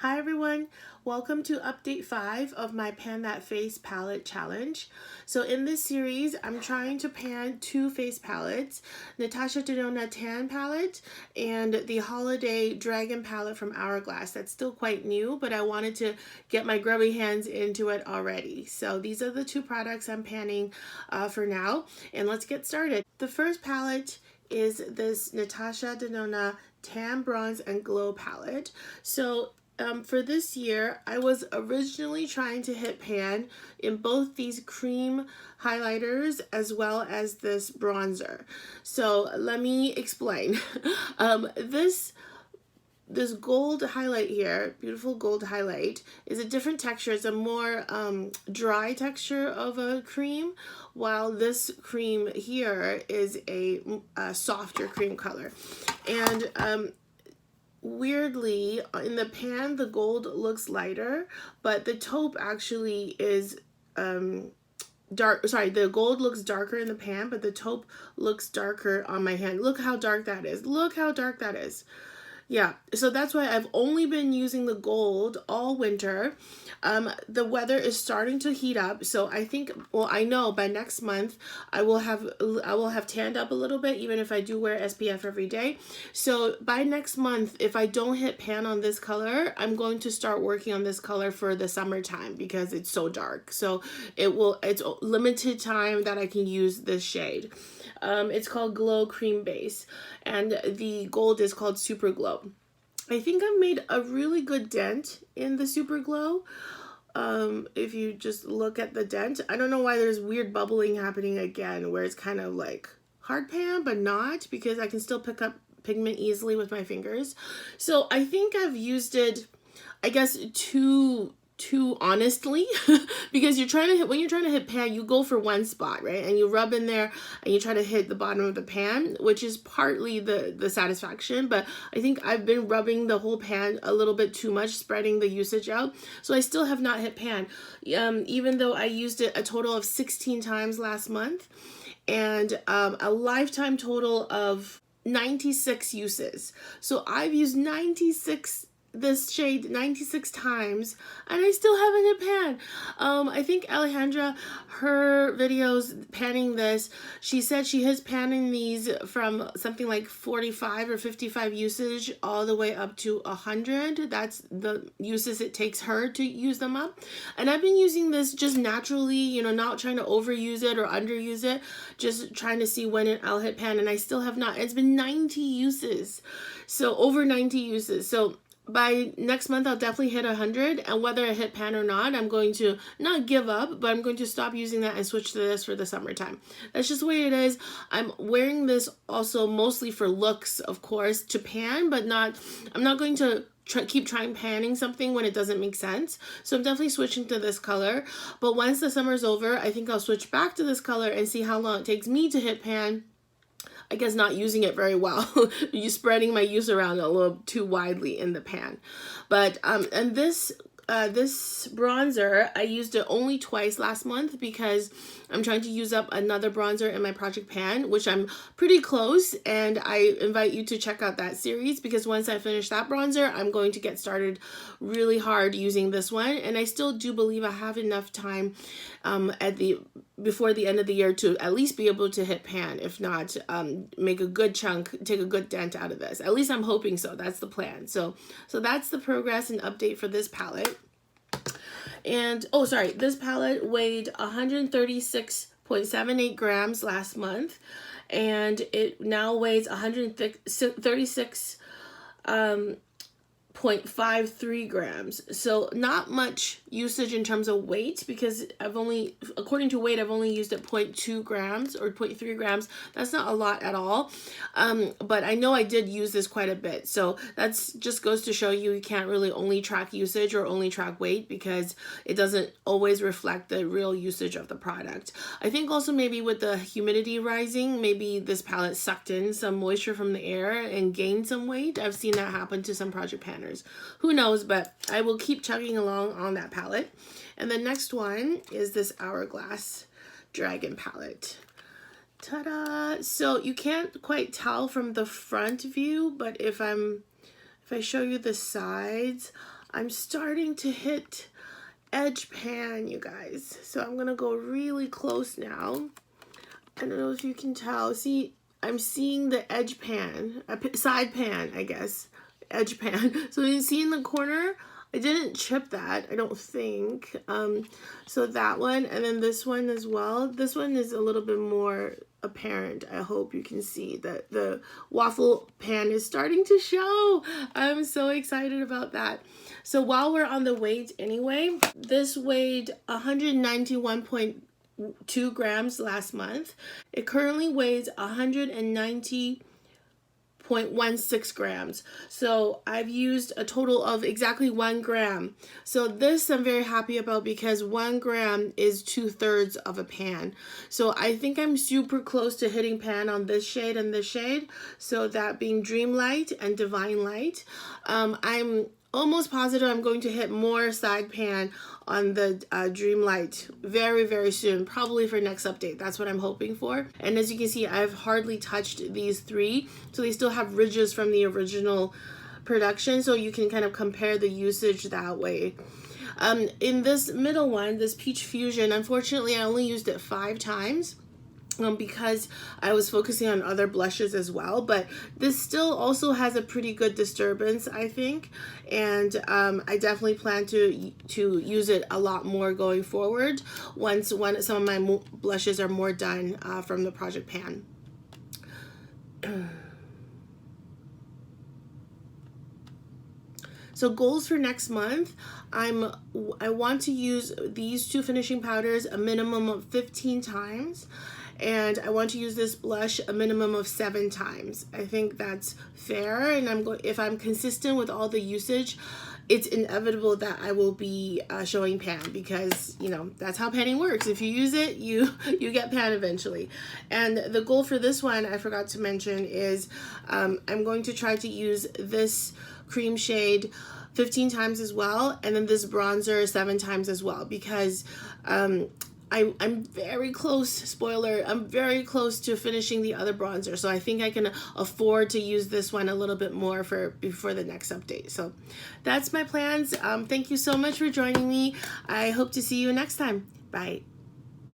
Hi everyone, welcome to update 5 of my Pan That Face palette challenge. So in this series, I'm trying to pan two face palettes, Natasha Denona Tan palette and the Holiday Dragon palette from Hourglass. That's still quite new, but I wanted to get my grubby hands into it already. So these are the two products I'm panning for now, and let's get started. The first palette is this Natasha Denona Tan Bronze and Glow palette. So for this year, I was originally trying to hit pan in both these cream highlighters as well as this bronzer. So let me explain. This gold highlight here, beautiful gold highlight, is a different texture. It's a more dry texture of a cream, while this cream here is a softer cream color. And weirdly, in the pan, the gold looks lighter, but the taupe actually is dark. Sorry, the gold looks darker in the pan, but the taupe looks darker on my hand. Look how dark that is. Look how dark that is. Yeah, so that's why I've only been using the gold all winter. The weather is starting to heat up, so I think, well, I know by next month I will have tanned up a little bit, even if I do wear SPF every day. So by next month, if I don't hit pan on this color, I'm going to start working on this color for the summertime because it's so dark. So it's limited time that I can use this shade. It's called Glow Cream Base, and the gold is called Super Glow. I think I've made a really good dent in the Super Glow. If you just look at the dent, I don't know why there's weird bubbling happening again, where it's kind of like hard pan, but not, because I can still pick up pigment easily with my fingers. So I think I've used it, I guess, too honestly, because when you're trying to hit pan, you go for one spot, right? And you rub in there and you try to hit the bottom of the pan, which is partly the satisfaction, but I think I've been rubbing the whole pan a little bit too much, spreading the usage out. So I still have not hit pan, even though I used it a total of 16 times last month, and a lifetime total of 96 uses. So I've used this shade 96 times, and I still haven't hit pan. I think Alejandra, her videos panning this, she said she has panning these from something like 45 or 55 usage all the way up to 100. That's the uses it takes her to use them up. And I've been using this just naturally, not trying to overuse it or underuse it, just trying to see when I'll hit pan, and I still have not. It's been 90 uses, so over 90 uses. So by next month, I'll definitely hit 100, and whether I hit pan or not, I'm going to not give up, but I'm going to stop using that and switch to this for the summertime. That's just the way it is. I'm wearing this also mostly for looks, of course, to pan, but I'm not going to keep trying panning something when it doesn't make sense. So I'm definitely switching to this color, but once the summer's over, I think I'll switch back to this color and see how long it takes me to hit pan. I guess not using it very well. You spreading my use around a little too widely in the pan. But and this bronzer, I used it only twice last month because I'm trying to use up another bronzer in my project pan, which I'm pretty close, and I invite you to check out that series, because once I finish that bronzer, I'm going to get started really hard using this one, and I still do believe I have enough time before the end of the year to at least be able to hit pan, if not make a good chunk, take a good dent out of this. At least I'm hoping so. That's the plan. So that's the progress and update for this palette. And oh, sorry, this palette weighed 136.78 grams last month, and it now weighs 136.53 grams. So not much usage in terms of weight, because according to weight, I've only used it 0.2 grams or 0.3 grams. That's not a lot at all. But I know I did use this quite a bit. So that's just goes to show you can't really only track usage or only track weight, because it doesn't always reflect the real usage of the product. I think also maybe with the humidity rising, maybe this palette sucked in some moisture from the air and gained some weight. I've seen that happen to some project panners. Who knows, but I will keep chugging along on that palette. And the next one is this Hourglass Dragon palette. Ta-da! So you can't quite tell from the front view, but if I show you the sides, I'm starting to hit edge pan, you guys. So I'm gonna go really close now. I don't know if you can tell. See, I'm seeing the edge pan, side pan, I guess, edge pan. So you see in the corner, I didn't chip that, I don't think. So that one, and then this one as well. This one is a little bit more apparent. I hope you can see that the waffle pan is starting to show. I'm so excited about that. So while we're on the weight anyway, this weighed 191.2 grams last month. It currently weighs 190.16 grams. So I've used a total of exactly 1 gram. So this I'm very happy about because 1 gram is 2/3 of a pan. So I think I'm super close to hitting pan on this shade and this shade. So that being Dream Light and Divine Light. I'm almost positive I'm going to hit more side pan on the Dream Light very, very soon, probably for next update. That's what I'm hoping for. And as you can see, I've hardly touched these 3, so they still have ridges from the original production, so you can kind of compare the usage that way. In this middle one, this Peach Fusion, unfortunately I only used it 5 times. Because I was focusing on other blushes as well, but this still also has a pretty good disturbance, I think, and I definitely plan to use it a lot more going forward when some of my blushes are more done from the project pan. So goals for next month, I want to use these 2 finishing powders a minimum of 15 times. And I want to use this blush a minimum of 7 times. I think that's fair, and if I'm consistent with all the usage, it's inevitable that I will be showing pan, because you know that's how panning works. If you use it, you get pan eventually. And the goal for this one, I forgot to mention, is I'm going to try to use this cream shade 15 times as well, and then this bronzer 7 times as well, because I'm very close, spoiler, I'm very close to finishing the other bronzer. So I think I can afford to use this one a little bit more before the next update. So that's my plans. Thank you so much for joining me. I hope to see you next time. Bye.